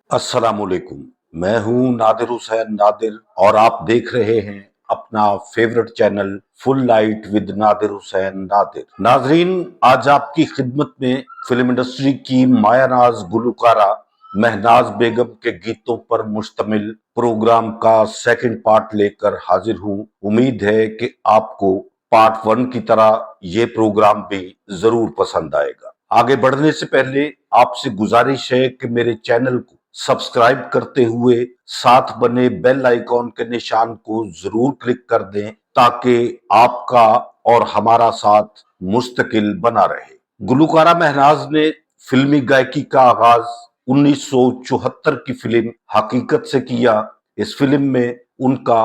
अस्सलामुअलैकुम। मैं हूं नादिर हुसैन नादिर और आप देख रहे हैं अपना favourite channel full light with Nadir Hussain Nadir. नाजरीन, आज आपकी खिदमत में फिल्म इंडस्ट्री की मायानाज गुलकारा महनाज बेगम के गीतों पर मुश्तमिल प्रोग्राम का सेकंड पार्ट लेकर हाजिर हूं। उम्मीद है कि आपको पार्ट 1 की तरह ये प्रोग्राम भी जरूर पसंद आएगा। आगे बढ़ने से पहले आपसे गुजारिश है कि मेरे चैनल को सब्सक्राइब करते हुए साथ बने बेल आइकॉन के निशान को जरूर क्लिक कर दें ताकि आपका और हमारा साथ मुस्तकिल बना रहे। गुलकारा महनाज ने फिल्मी गायकी का आगाज 1974 की फिल्म हकीकत से किया। इस फिल्म में उनका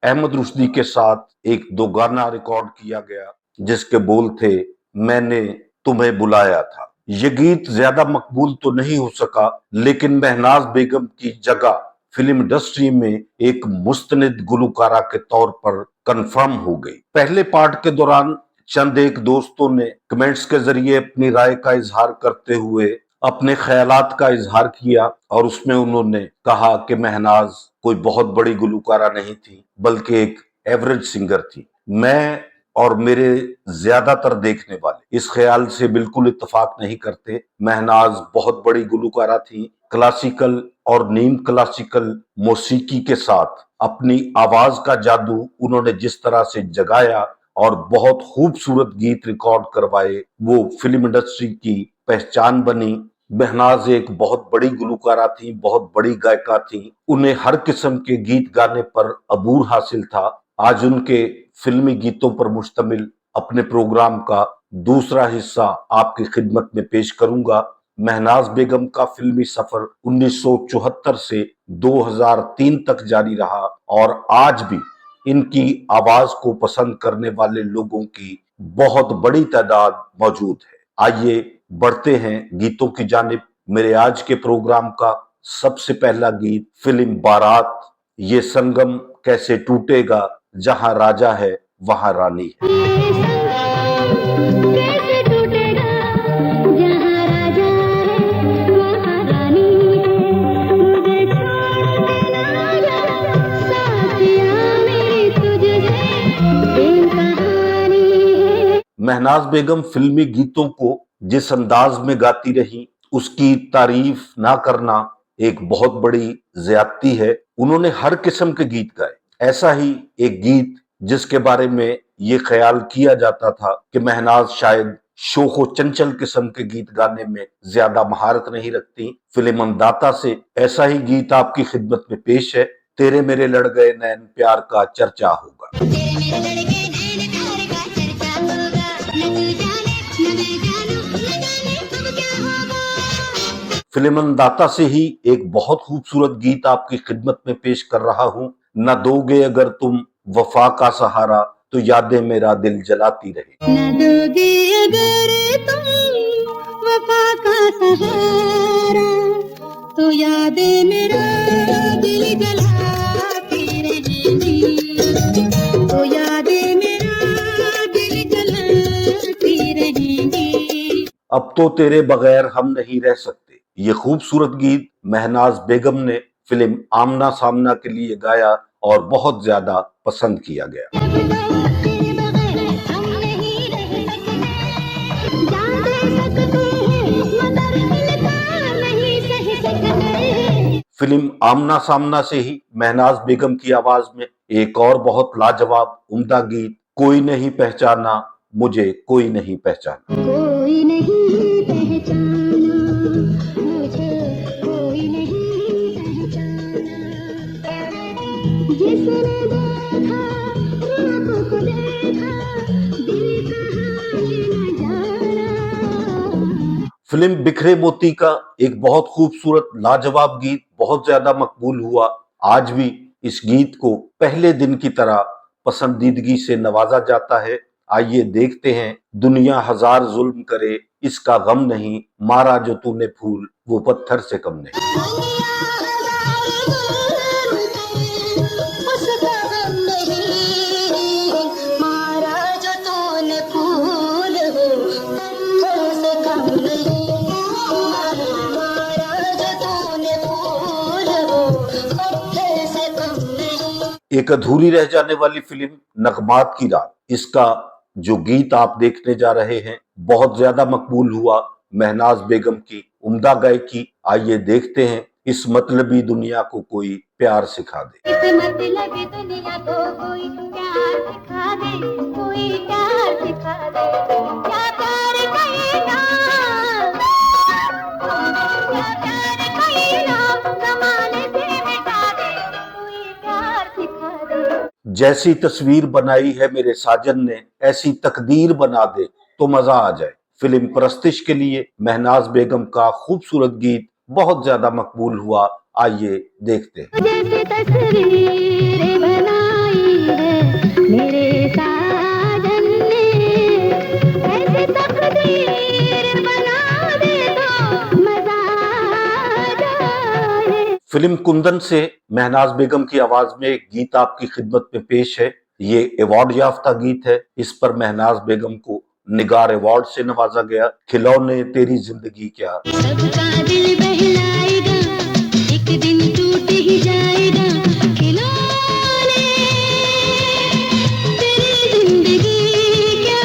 अहमद रुश्दी के साथ एक दो गाना रिकॉर्ड किया गया जिसके बोल थे, मैंने तुम्हें बुलाया था। ये गीत ज्यादा मकबूल तो नहीं हो सका, लेकिन महनाज बेगम की जगह फिल्म इंडस्ट्री में एक मुस्तनिद गुलकारा के तौर पर कंफर्म हो गई। पहले पार्ट के दौरान चंद एक दोस्तों ने कमेंट्स के जरिए अपनी राय का इजहार करते हुए अपने ख्यालात का इजहार किया और उसमें उन्होंने कहा कि महनाज कोई बहुत बड़ी गुलकारा नहीं थी, बल्कि एक एवरेज सिंगर थी। मैं और मेरे ज्यादातर देखने वाले इस ख्याल से बिल्कुल इत्तेफाक नहीं करते। महनाज बहुत बड़ी गुलकारा थी। क्लासिकल और नीम क्लासिकल मौसीकी के साथ अपनी आवाज का जादू उन्होंने जिस तरह से जगाया और बहुत खूबसूरत गीत रिकॉर्ड करवाए, वो फिल्म इंडस्ट्री की पहचान बनी। महनाज एक बहुत बड़ी गुलकारा थी, बहुत बड़ी गायिका थी। उन्हें हर किस्म के गीत गाने पर अबूर हासिल था। आज उनके फिल्मी गीतों पर मुश्तमिल अपने प्रोग्राम का दूसरा हिस्सा आपकी खिदमत में पेश करूंगा। महनाज बेगम का फिल्मी सफर 1974 से 2003 तक जारी रहा और आज भी इनकी आवाज को पसंद करने वाले लोगों की बहुत बड़ी तादाद मौजूद है। आइए बढ़ते हैं गीतों की जानिब। मेरे आज के प्रोग्राम का सबसे पहला गीत फिल्म बारात, ये संगम कैसे टूटेगा, जहां राजा है वहां रानी है। महनाज बेगम फिल्मी गीतों को जिस अंदाज में गाती रही, उसकी तारीफ ना करना एक बहुत बड़ी ज्यादती है। उन्होंने हर किस्म के गीत गाए। ऐसा ही एक गीत जिसके बारे में ये ख्याल किया जाता था कि महनाज शायद शोखो चंचल किस्म के गीत गाने में ज्यादा महारत नहीं रखती। फिल्म अंदाता से ऐसा ही गीत आपकी खिदमत में पेश है, तेरे मेरे लड़ गए नैन प्यार का चर्चा होगा। फिल्म अंदाता से ही एक बहुत खूबसूरत गीत आपकी खिदमत में पेश कर रहा हूं, न दोगे अगर तुम वफा का सहारा तो यादें मेरा दिल जलाती रहे। न दोगे अगर तुम वफा का सहारा तो यादें मेरा दिल जलाती रहेंगी, तो यादें मेरा दिल जलाती रहेंगी। अब तो तेरे बगैर हम नहीं रह सकते। ये खूबसूरत गीत महनाज बेगम ने फिल्म आमना सामना के लिए गाया और बहुत ज्यादा पसंद किया गया। फिल्म आमना सामना से ही महनाज बेगम की आवाज में एक और बहुत लाजवाब उम्दा गीत, कोई नहीं पहचाना मुझे कोई नहीं पहचाना। कोई नहीं पहचाना मुझे, कोई नहीं पहचाना, जिसने देखा रूप को देखा, दिल कहाँ ये न जाना। फिल्म बिखरे मोती का एक बहुत खूबसूरत लाजवाब गीत बहुत ज्यादा मकबूल हुआ। आज भी इस गीत को पहले दिन की तरह पसंदीदगी से नवाजा जाता है। आइए देखते हैं, दुनिया हजार जुल्म करे इसका गम नहीं, मारा जो तूने फूल वो पत्थर से कम नहीं। एक अधूरी रह जाने वाली फिल्म नगमात की रात, इसका जो गीत आप देखने जा रहे हैं बहुत ज्यादा मकबूल हुआ। महनाज बेगम की उम्दा गायकी, आइए देखते हैं इस मतलबी दुनिया को कोई प्यार सिखा दे। इस मतलबी दुनिया को कोई प्यार सिखा दे, कोई प्यार सिखा दे। क्या प्यार का ये नाम, क्या प्यार का ये नाम ज़माने से मिटा दे, कोई प्यार सिखा दे। जैसी तस्वीर बनाई है मेरे साजन ने, ऐसी तकदीर बना दे तो मजा आ जाए। फिल्म परस्तिश के लिए महनाज बेगम का खूबसूरत गीत बहुत ज्यादा मकबूल हुआ, आइए देखते हैं। जैसी तस्वीर बनाई है मेरे साजन ने, ऐसी तकदीर बना दे तो मजा आ जाए। फिल्म कुंदन से महनाज बेगम की आवाज में एक गीत आपकी खिदमत में पेश है। ये अवार्ड याफ्ता गीत है। इस पर महनाज बेगम को निगार अवार्ड से नवाजा गया। खिलौने तेरी जिंदगी क्या। सबका दिल बहलाएगा, एक दिन टूट ही जाएगा। खिलौने तेरी जिंदगी क्या।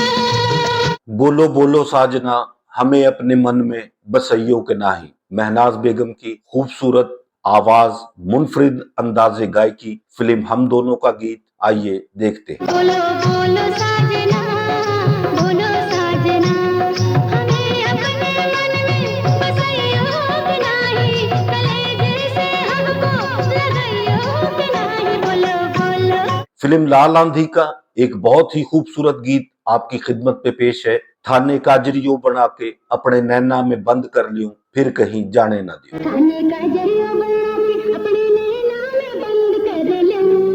बोलो बोलो साजना हमें अपने मन में बसइयों के नाही। महनाज बेगम की खूबसूरत आवाज, मुनफरिद अंदाजे गायकी, फिल्म हम दोनों का गीत, आइए देखते हैं। बोलो बोलो साजना, बोलो साजना, हमें अपने मन में बसइयों की नाही। कलेजे से हमको लगाइयों की नाही। बोलो बोलो। फिल्म लाल आंधी का एक बहुत ही खूबसूरत गीत आपकी खिदमत पे पेश है। थाने काजरियो बना के अपने नैना में बंद कर लियूं, फिर कहीं जाने ना दियो। थाने का जरिया बना के अपने नैना में बंद कर लूं,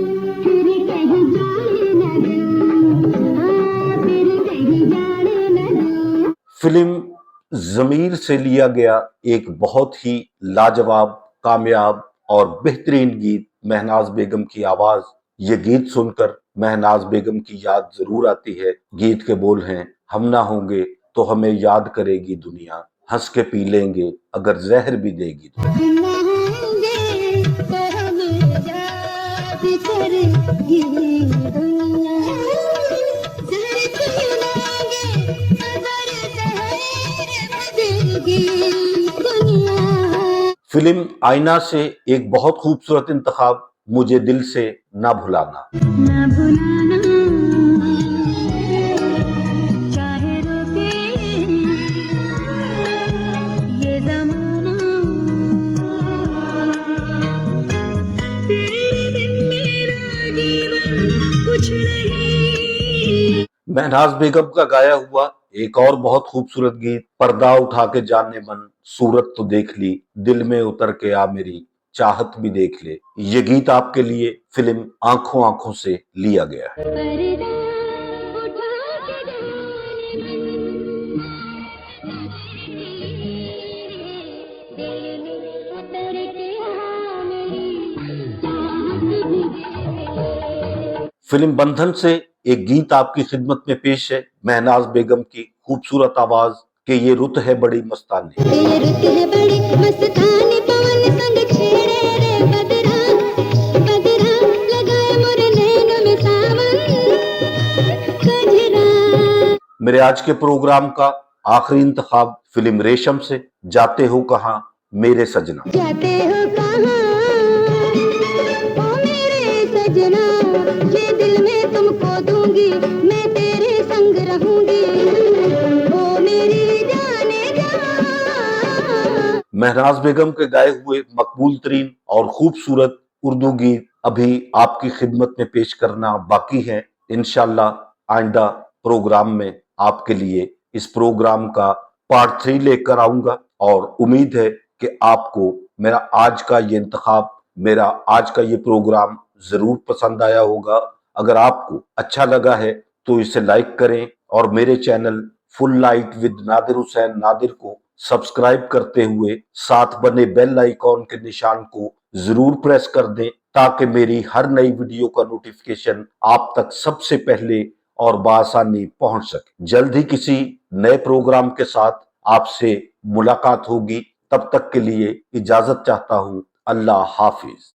फिर कहीं जाने न दूं। हाँ, फिर कहीं जाने न दूं। फिल्म जमीर से लिया गया एक बहुत ही लाजवाब, कामयाब और बेहतरीन गीत, महनाज बेगम की आवाज। ये गीत सुनकर महनाज बेगम की याद जरूर आती है। गीत के बोल हैं, हम ना होंगे तो हमें याद करेगी दुनिया, हंस के पी लेंगे अगर जहर भी देगी दुनिया। हम ना होंगे तो हमें याद करेगी दुनिया, जहर पिलाएंगे अगर जहर देगी दुनिया। फिल्म आईना से एक बहुत खूबसूरत इंतखाब, मुझे दिल से ना भुलाना। ना भुलाना चाहे रोके ये ज़माना, तेरे बिन मेरा जीवन कुछ नहीं। महनाज बेगम का गाया हुआ एक और बहुत खूबसूरत गीत, पर्दा उठा के जाने मन, सूरत तो देख ली, दिल में उतर के आ मेरी चाहत भी देख ले। ये गीत आपके लिए फिल्म आंखों आंखों से लिया गया है। पर्दा उठा के जाने मन, दिल में उतर के आ मेरी चाहत भी दे। फिल्म बंधन से एक गीत आपकी खिदमत में पेश है। महनाज बेगम की खूबसूरत आवाज के ये रुत है बड़ी मस्तानी। ये रुत है बड़ी मस्तानी, पवन संग छेड़े रे बदरा, बदरा लगाए मोरे नैनों में सावन कजरा। मेरे आज के प्रोग्राम का आखिरी इंतखाब फिल्म रेशम से जाते हो कहाँ मेरे सजना। जाते हो कहाँ ओ मेरे सजना, ये दिल में तुमको दूंगी, मैं तेरे संग रहूंगी, ओ मेरी जाने जा। महनाज बेगम के गाए हुए मकबूल तरीन और खूबसूरत उर्दू गीत अभी आपकी खिदमत में पेश करना बाकी है। इंशाल्लाह आइंदा प्रोग्राम में आपके लिए इस प्रोग्राम का पार्ट 3 लेकर आऊंगा और उम्मीद है कि आपको मेरा आज का ये इंतखाब, मेरा आज का ये प्रोग्राम जरूर पसंद आया होगा। अगर आपको अच्छा लगा है तो इसे लाइक करें और मेरे channel full light with Nadir Hussain Nadir को सब्सक्राइब करते हुए साथ बने बेल आइकॉन के निशान को जरूर प्रेस कर दें, ताकि मेरी हर नई वीडियो का नोटिफिकेशन आप तक सबसे पहले और बआसानी पहुंच सके। जल्द ही किसी नए प्रोग्राम के साथ आपसे मुलाकात होगी। तब तक के लिए इजाजत चाहता हूं। अल्लाह हाफिज।